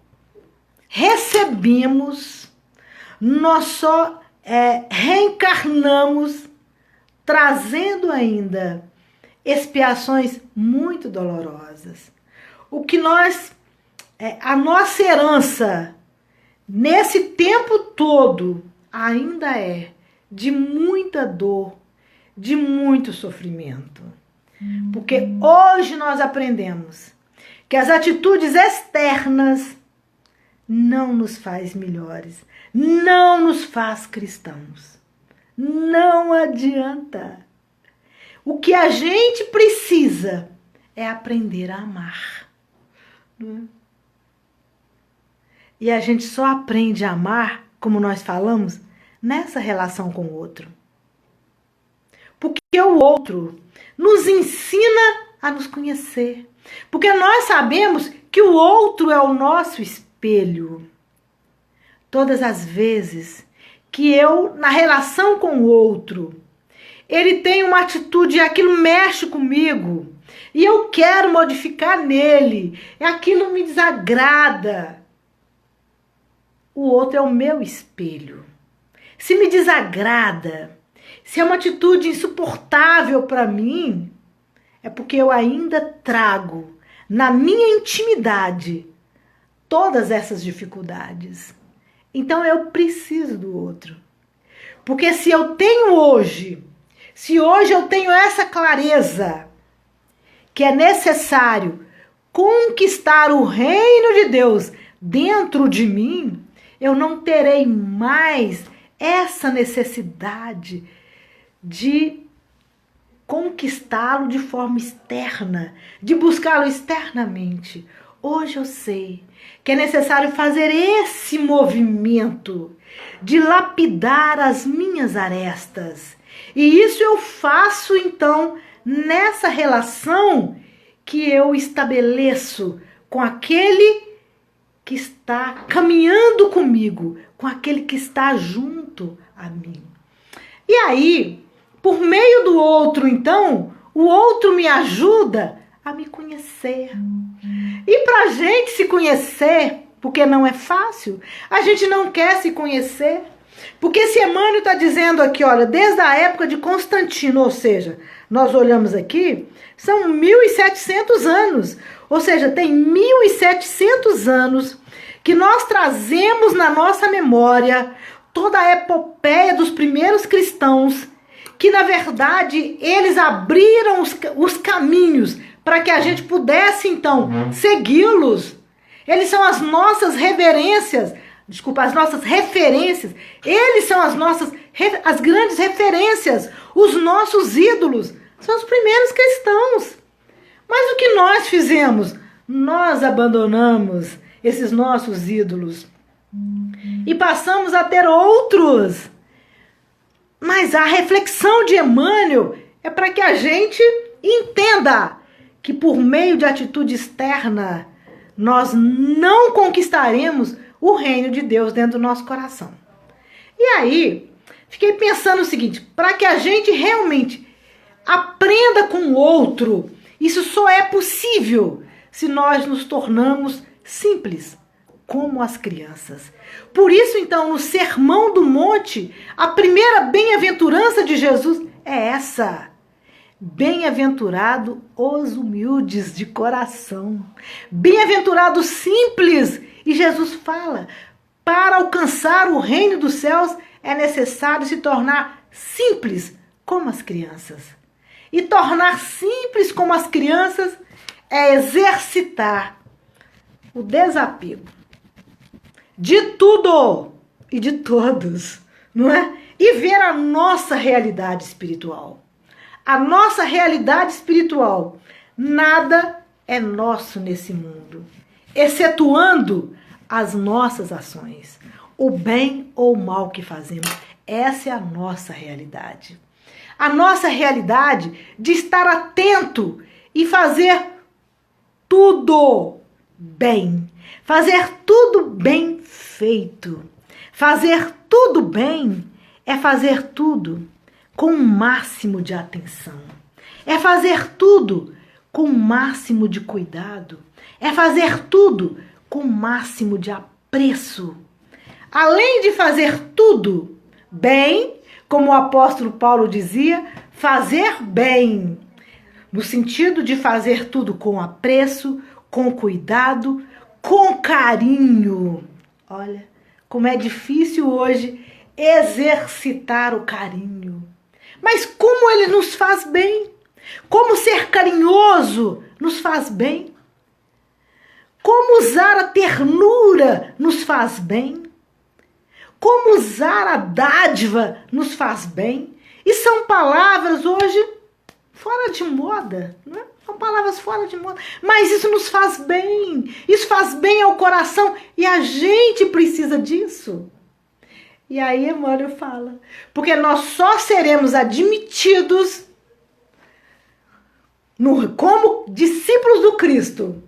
recebemos, nós só reencarnamos, trazendo ainda expiações muito dolorosas. O que a nossa herança nesse tempo todo ainda é de muita dor, de muito sofrimento. Porque hoje nós aprendemos que as atitudes externas não nos faz melhores, não nos faz cristãos. Não adianta. O que a gente precisa é aprender a amar. E a gente só aprende a amar, como nós falamos, nessa relação com o outro. Porque o outro nos ensina a nos conhecer. Porque nós sabemos que o outro é o nosso espelho. Todas as vezes que eu, na relação com o outro, ele tem uma atitude e aquilo mexe comigo, e eu quero modificar nele, e aquilo me desagrada. O outro é o meu espelho. Se me desagrada, se é uma atitude insuportável para mim, é porque eu ainda trago na minha intimidade todas essas dificuldades. Então eu preciso do outro. Porque se eu tenho hoje, se hoje eu tenho essa clareza que é necessário conquistar o reino de Deus dentro de mim, eu não terei mais essa necessidade de conquistá-lo de forma externa, de buscá-lo externamente. Hoje eu sei que é necessário fazer esse movimento de lapidar as minhas arestas. E isso eu faço, então, nessa relação que eu estabeleço com aquele que está caminhando comigo, com aquele que está junto a mim. E aí, por meio do outro, então, o outro me ajuda a me conhecer. E para a gente se conhecer, porque não é fácil, a gente não quer se conhecer. Porque esse Emmanuel está dizendo aqui, olha, desde a época de Constantino, ou seja, nós olhamos aqui, são 1.700 anos. Ou seja, tem 1.700 anos que nós trazemos na nossa memória toda a epopeia dos primeiros cristãos, que na verdade eles abriram os caminhos para que a gente pudesse então segui-los. Eles são as nossas reverências, as nossas referências. Eles são as grandes referências, os nossos ídolos. São os primeiros cristãos. Mas o que nós fizemos? Nós abandonamos esses nossos ídolos e passamos a ter outros. Mas a reflexão de Emmanuel é para que a gente entenda que por meio de atitude externa nós não conquistaremos o reino de Deus dentro do nosso coração. E aí, fiquei pensando o seguinte, para que a gente realmente aprenda com o outro, isso só é possível se nós nos tornamos simples, como as crianças. Por isso, então, no Sermão do Monte, a primeira bem-aventurança de Jesus é essa. Bem-aventurado os humildes de coração. Bem-aventurado simples. E Jesus fala, para alcançar o reino dos céus é necessário se tornar simples como as crianças. E tornar simples como as crianças é exercitar o desapego de tudo e de todos, não é? E ver a nossa realidade espiritual. A nossa realidade espiritual, nada é nosso nesse mundo, excetuando as nossas ações, o bem ou o mal que fazemos. Essa é a nossa realidade. A nossa realidade de estar atento e fazer tudo bem. Fazer tudo bem feito. Fazer tudo bem é fazer tudo com o máximo de atenção. É fazer tudo com o máximo de cuidado. É fazer tudo com o máximo de apreço. Além de fazer tudo bem, como o apóstolo Paulo dizia, fazer bem, no sentido de fazer tudo com apreço, com cuidado, com carinho. Olha, como é difícil hoje exercitar o carinho. Mas como ele nos faz bem? Como ser carinhoso nos faz bem? Como usar a ternura nos faz bem? Como usar a dádiva nos faz bem? E são palavras hoje fora de moda, não é? São palavras fora de moda. Mas isso nos faz bem. Isso faz bem ao coração. E a gente precisa disso. E aí Emmanuel fala, porque nós só seremos admitidos como discípulos do Cristo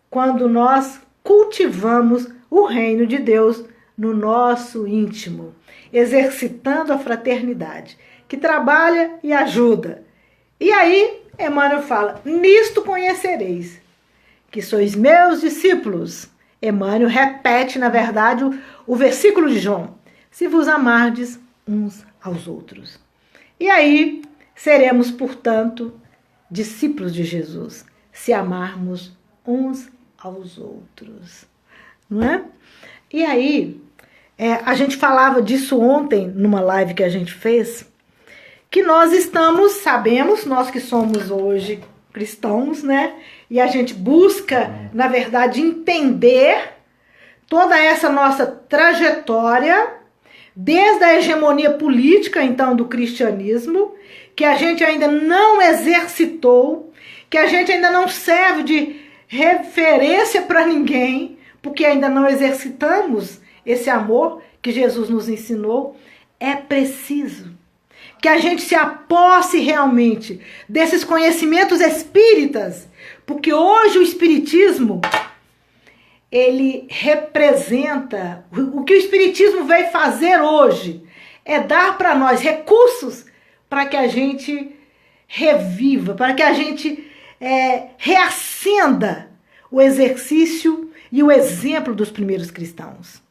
quando nós cultivamos o reino de Deus no nosso íntimo, exercitando a fraternidade, que trabalha e ajuda. E aí Emmanuel fala, nisto conhecereis que sois meus discípulos. Emmanuel repete, na verdade, o versículo de João. Se vos amardes uns aos outros. E aí seremos, portanto, discípulos de Jesus, se amarmos uns aos outros. Não é? E aí, a gente falava disso ontem, numa live que a gente fez, que nós sabemos, nós que somos hoje cristãos, né? E a gente busca, na verdade, entender toda essa nossa trajetória, desde a hegemonia política, então, do cristianismo, que a gente ainda não exercitou, que a gente ainda não serve de referência para ninguém, porque ainda não exercitamos esse amor que Jesus nos ensinou. É preciso que a gente se aposse realmente desses conhecimentos espíritas, porque hoje o espiritismo, ele representa, o que o espiritismo veio fazer hoje é dar para nós recursos para que a gente reviva, para que a gente reacenda o exercício e o exemplo dos primeiros cristãos.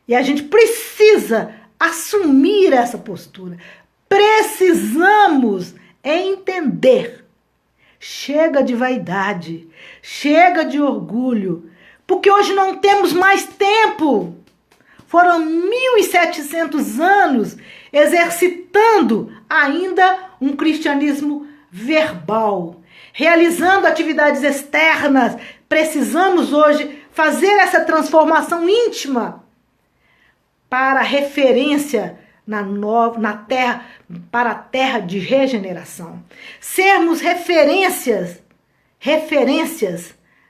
E a gente precisa assumir essa postura. Precisamos entender. Chega de vaidade, chega de orgulho, porque hoje não temos mais tempo. Foram 1.700 anos exercitando ainda um cristianismo verbal, realizando atividades externas. Precisamos hoje fazer essa transformação íntima para referência na terra, para a terra de regeneração. Sermos referências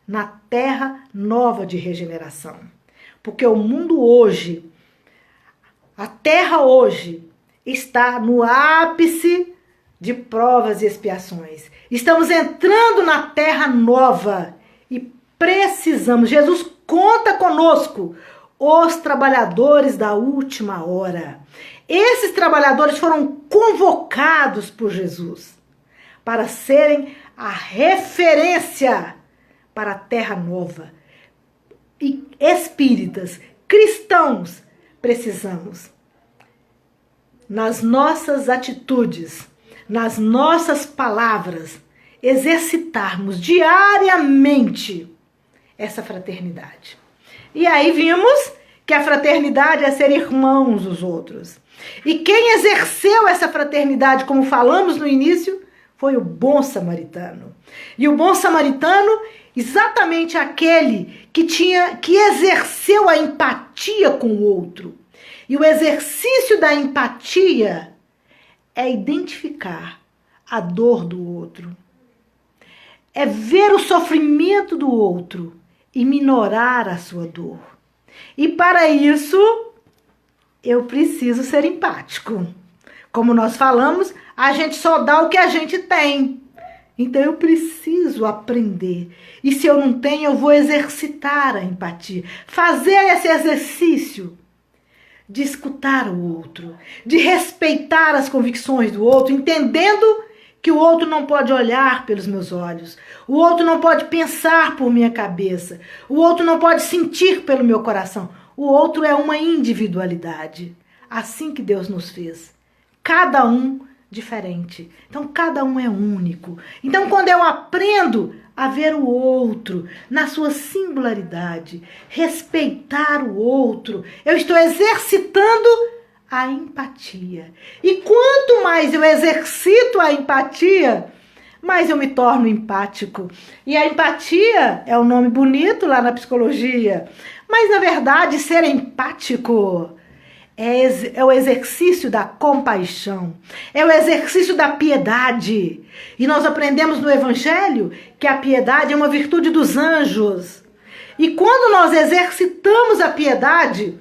na terra nova de regeneração. Porque o mundo hoje, a terra hoje, está no ápice de provas e expiações. Estamos entrando na terra nova e precisamos. Jesus conta conosco, os trabalhadores da última hora. Esses trabalhadores foram convocados por Jesus para serem a referência para a terra nova. E espíritas, cristãos, precisamos, nas nossas atitudes, nas nossas palavras, exercitarmos diariamente essa fraternidade. E aí vimos que a fraternidade é ser irmãos dos outros. E quem exerceu essa fraternidade, como falamos no início, foi o bom samaritano. E o bom samaritano, exatamente aquele que exerceu a empatia com o outro. E o exercício da empatia é identificar a dor do outro. É ver o sofrimento do outro e minorar a sua dor. E para isso, eu preciso ser empático. Como nós falamos, a gente só dá o que a gente tem. Então eu preciso aprender. E se eu não tenho, eu vou exercitar a empatia. Fazer esse exercício de escutar o outro, de respeitar as convicções do outro, entendendo que o outro não pode olhar pelos meus olhos, o outro não pode pensar por minha cabeça, o outro não pode sentir pelo meu coração. O outro é uma individualidade, assim que Deus nos fez. Cada um diferente. Então, cada um é único. Então, quando eu aprendo a ver o outro na sua singularidade, respeitar o outro, eu estou exercitando a empatia. E quanto mais eu exercito a empatia, mais eu me torno empático. E a empatia é um nome bonito lá na psicologia, mas na verdade ser empático é o exercício da compaixão, é o exercício da piedade. E nós aprendemos no Evangelho que a piedade é uma virtude dos anjos. E quando nós exercitamos a piedade,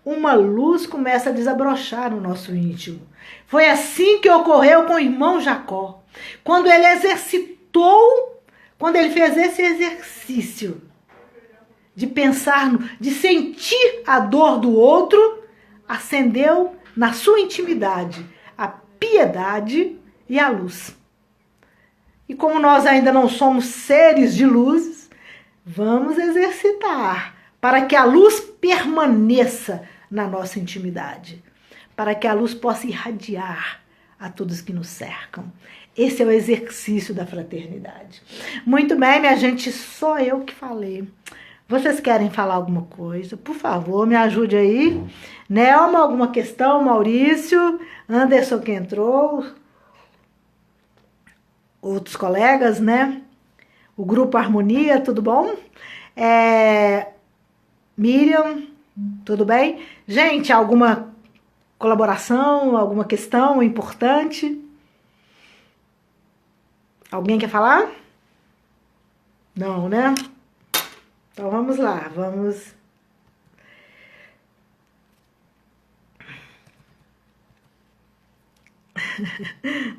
uma luz começa a desabrochar no nosso íntimo. Foi assim que ocorreu com o irmão Jacó. Quando ele fez esse exercício de pensar, de sentir a dor do outro, acendeu na sua intimidade a piedade e a luz. E como nós ainda não somos seres de luz, vamos exercitar para que a luz permaneça na nossa intimidade, para que a luz possa irradiar a todos que nos cercam. Esse é o exercício da fraternidade. Muito bem, minha gente, só eu que falei. Vocês querem falar alguma coisa? Por favor, me ajude aí. Nelma, alguma questão? Maurício, Anderson que entrou, outros colegas, né? O grupo Harmonia, tudo bom? Miriam, tudo bem? Gente, alguma colaboração, alguma questão importante? Alguém quer falar? Não, né? Então vamos lá, vamos.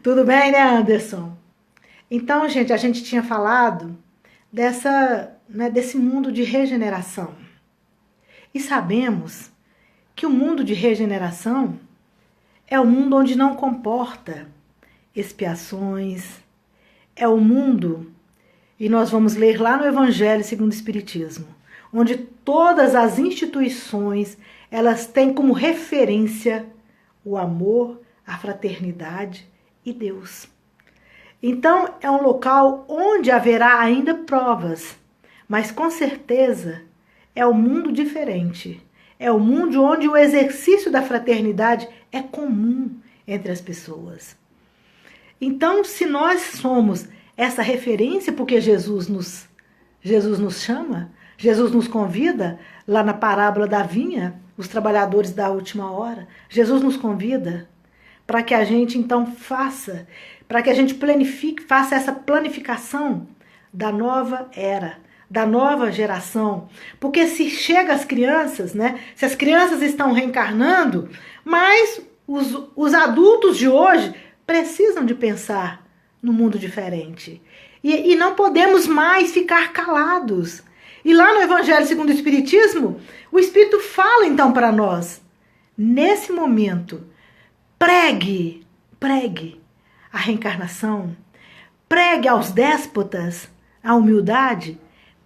Tudo bem, né, Anderson? Então, gente, a gente tinha falado desse mundo de regeneração. E sabemos que o mundo de regeneração é o mundo onde não comporta expiações, é o mundo, e nós vamos ler lá no Evangelho segundo o Espiritismo, onde todas as instituições, elas têm como referência o amor, a fraternidade e Deus. Então, é um local onde haverá ainda provas, mas com certeza é um mundo diferente. É um mundo onde o exercício da fraternidade é comum entre as pessoas. Então, se nós somos essa referência, porque Jesus nos chama, Jesus nos convida, lá na parábola da vinha, os trabalhadores da última hora, Jesus nos convida para que a gente então faça, para que a gente faça essa planificação da nova era, da nova geração. Porque se chega às crianças, né? Se as crianças estão reencarnando, mas os adultos de hoje precisam de pensar no mundo diferente. E não podemos mais ficar calados. E lá no Evangelho segundo o Espiritismo, o Espírito fala então para nós, nesse momento, pregue a reencarnação, pregue aos déspotas a humildade.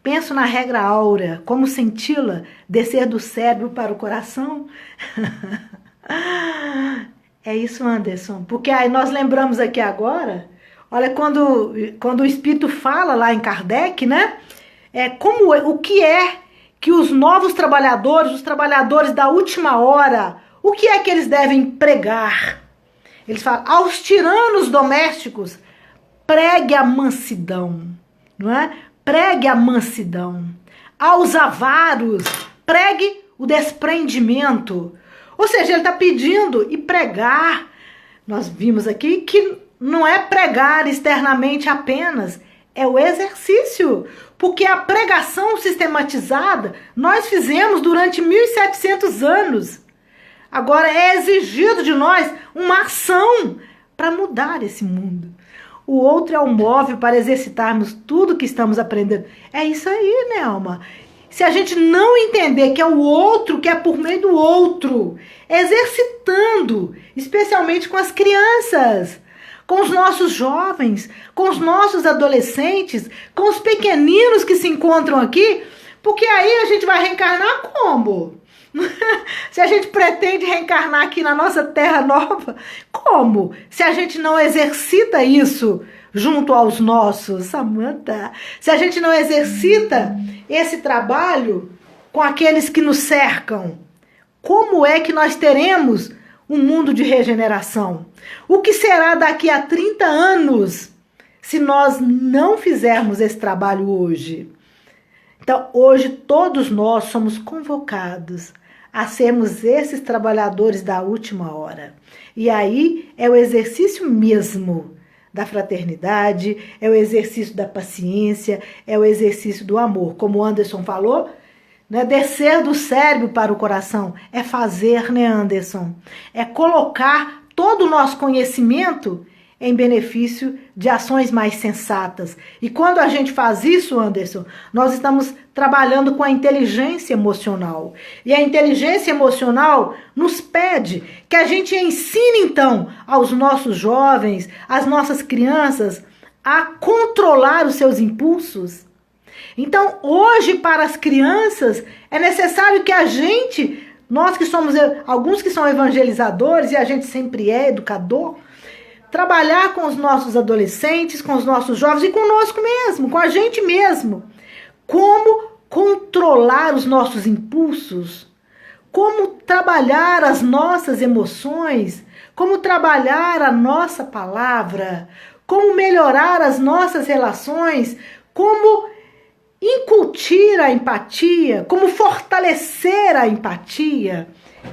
Penso na regra áurea, como senti-la descer do cérebro para o coração. É isso, Anderson, porque aí nós lembramos aqui agora, olha, quando o Espírito fala lá em Kardec, né? O que é que os novos trabalhadores, os trabalhadores da última hora, o que é que eles devem pregar? Eles falam, aos tiranos domésticos, pregue a mansidão, não é? Pregue a mansidão. Aos avaros, pregue o desprendimento. Ou seja, ele está pedindo e pregar. Nós vimos aqui que não é pregar externamente apenas, é o exercício. Porque a pregação sistematizada nós fizemos durante 1700 anos. Agora é exigido de nós uma ação para mudar esse mundo. O outro é o móvel para exercitarmos tudo que estamos aprendendo. É isso aí, né, Alma? Se a gente não entender que é o outro, que é por meio do outro, exercitando, especialmente com as crianças, com os nossos jovens, com os nossos adolescentes, com os pequeninos que se encontram aqui, porque aí a gente vai reencarnar como? Se a gente pretende reencarnar aqui na nossa terra nova, como? Se a gente não exercita isso junto aos nossos, Samantha, se a gente não exercita esse trabalho com aqueles que nos cercam, como é que nós teremos um mundo de regeneração? O que será daqui a 30 anos se nós não fizermos esse trabalho hoje? Então, hoje todos nós somos convocados a sermos esses trabalhadores da última hora. E aí é o exercício mesmo da fraternidade, é o exercício da paciência, é o exercício do amor. Como o Anderson falou, né, descer do cérebro para o coração é fazer, né, Anderson? É colocar todo o nosso conhecimento em benefício de ações mais sensatas. E quando a gente faz isso, Anderson, nós estamos trabalhando com a inteligência emocional. E a inteligência emocional nos pede que a gente ensine, então, aos nossos jovens, às nossas crianças, a controlar os seus impulsos. Então, hoje, para as crianças, é necessário que a gente, nós que somos, alguns que são evangelizadores, e a gente sempre é educador, trabalhar com os nossos adolescentes, com os nossos jovens e conosco mesmo, com a gente mesmo. Como controlar os nossos impulsos, como trabalhar as nossas emoções, como trabalhar a nossa palavra, como melhorar as nossas relações, como incutir a empatia, como fortalecer a empatia.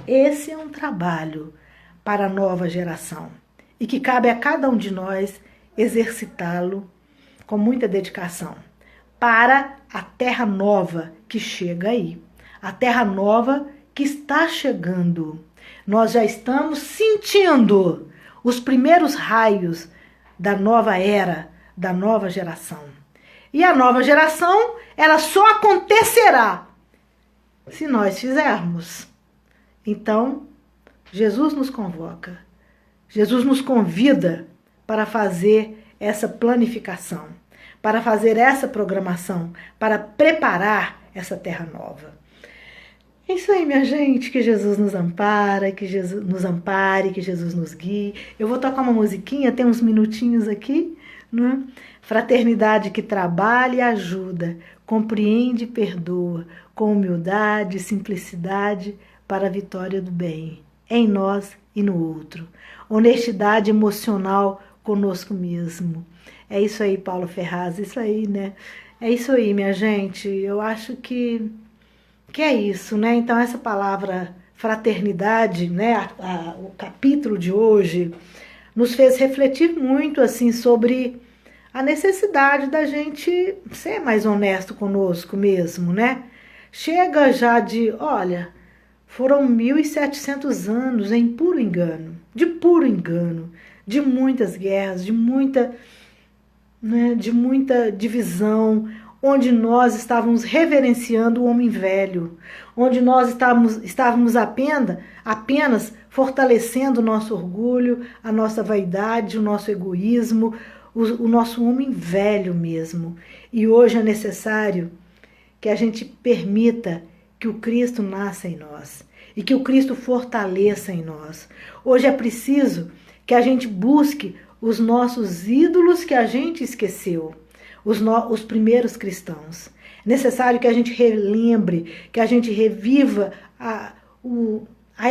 Esse é um trabalho para a nova geração. E que cabe a cada um de nós exercitá-lo com muita dedicação para a terra nova que chega aí, a terra nova que está chegando. Nós já estamos sentindo os primeiros raios da nova era, da nova geração. E a nova geração, ela só acontecerá se nós fizermos. Então, Jesus nos convoca. Jesus nos convida para fazer essa planificação, para fazer essa programação, para preparar essa terra nova. É isso aí, minha gente, que Jesus nos ampara, que Jesus nos ampare, que Jesus nos guie. Eu vou tocar uma musiquinha, tem uns minutinhos aqui, né? Fraternidade que trabalha e ajuda, compreende e perdoa, com humildade e simplicidade para a vitória do bem, em nós e no outro. Honestidade emocional conosco mesmo. É isso aí, Paulo Ferraz, isso aí, né? É isso aí, minha gente. Eu acho que é isso, né? Então, essa palavra fraternidade, né? O capítulo de hoje nos fez refletir muito, assim, sobre a necessidade da gente ser mais honesto conosco mesmo, né? Chega já de, olha, foram 1700 anos em puro engano, de muitas guerras, de muita divisão, onde nós estávamos reverenciando o homem velho, onde nós estávamos apenas fortalecendo o nosso orgulho, a nossa vaidade, o nosso egoísmo, o nosso homem velho mesmo. E hoje é necessário que a gente permita que o Cristo nasça em nós e que o Cristo fortaleça em nós. Hoje é preciso que a gente busque os nossos ídolos que a gente esqueceu, os primeiros cristãos. É necessário que a gente relembre, que a gente reviva a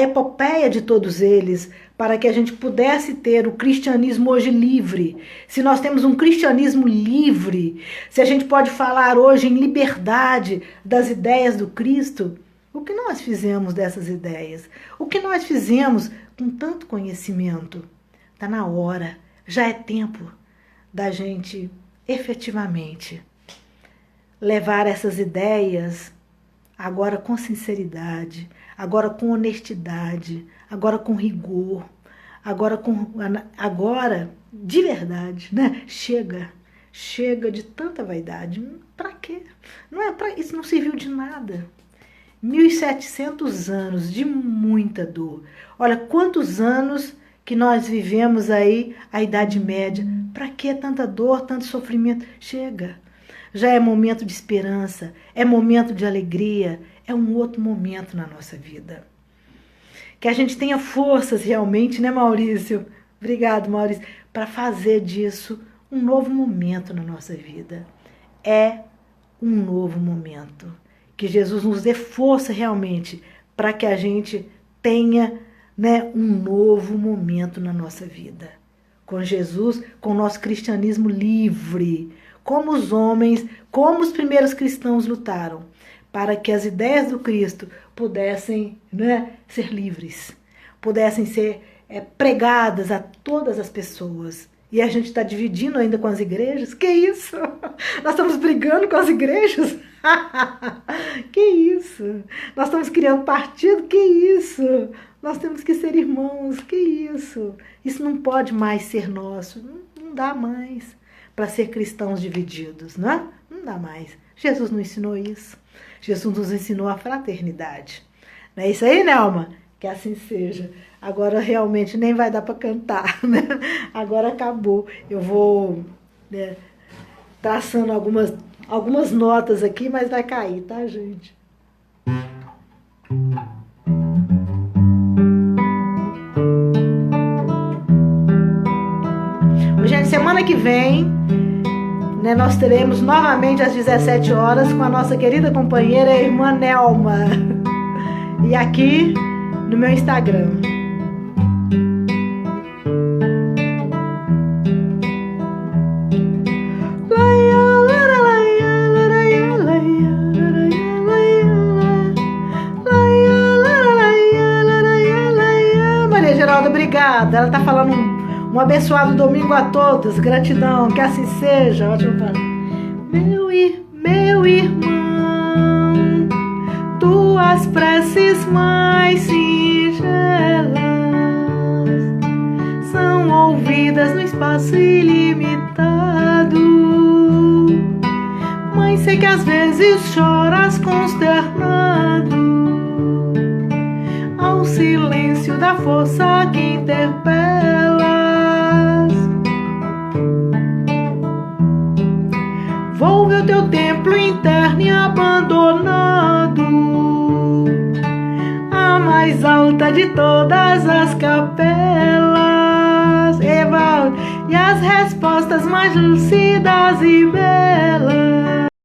epopeia de todos eles, para que a gente pudesse ter o cristianismo hoje livre. Se nós temos um cristianismo livre, se a gente pode falar hoje em liberdade das ideias do Cristo, o que nós fizemos dessas ideias? O que nós fizemos com tanto conhecimento? Está na hora, já é tempo da gente efetivamente levar essas ideias agora com sinceridade, agora com honestidade, agora com rigor, agora de verdade, né? Chega de tanta vaidade. Para quê? Isso não serviu de nada. 1700 anos de muita dor. Olha quantos anos que nós vivemos aí, a Idade Média. Para que tanta dor, tanto sofrimento? Chega. Já é momento de esperança, é momento de alegria, é um outro momento na nossa vida. Que a gente tenha forças realmente, né, Maurício? Obrigado, Maurício, para fazer disso um novo momento na nossa vida. É um novo momento. Que Jesus nos dê força realmente para que a gente tenha, né, um novo momento na nossa vida. Com Jesus, com o nosso cristianismo livre, como os homens, como os primeiros cristãos lutaram, para que as ideias do Cristo pudessem, né, ser livres, pudessem ser pregadas a todas as pessoas. E a gente está dividindo ainda com as igrejas? Que isso? Nós estamos brigando com as igrejas? Que isso? Nós estamos criando partido? Que isso? Nós temos que ser irmãos? Que isso? Isso não pode mais ser nosso. Não dá mais para ser cristãos divididos, não é? Não dá mais. Jesus não ensinou isso. Jesus nos ensinou a fraternidade. Não é isso aí, Nelma? Que assim seja. Agora realmente nem vai dar para cantar, né? Agora acabou. Eu vou, né, traçando algumas notas aqui, mas vai cair, tá, gente? Gente, semana que vem, né, nós teremos novamente às 17 horas com a nossa querida companheira, a irmã Nelma. E aqui no meu Instagram. Maria Geralda, obrigada. Ela tá falando um abençoado domingo a todos. Gratidão, que assim seja. Ótimo. Meu irmão, tuas preces mais singelas são ouvidas no espaço ilimitado. Mãe, sei que às vezes choras consternado ao silêncio da força que interpelas. Volve o teu templo interno e abandonado, a mais alta de todas as capelas, Evaldo, e as respostas mais lúcidas e belas.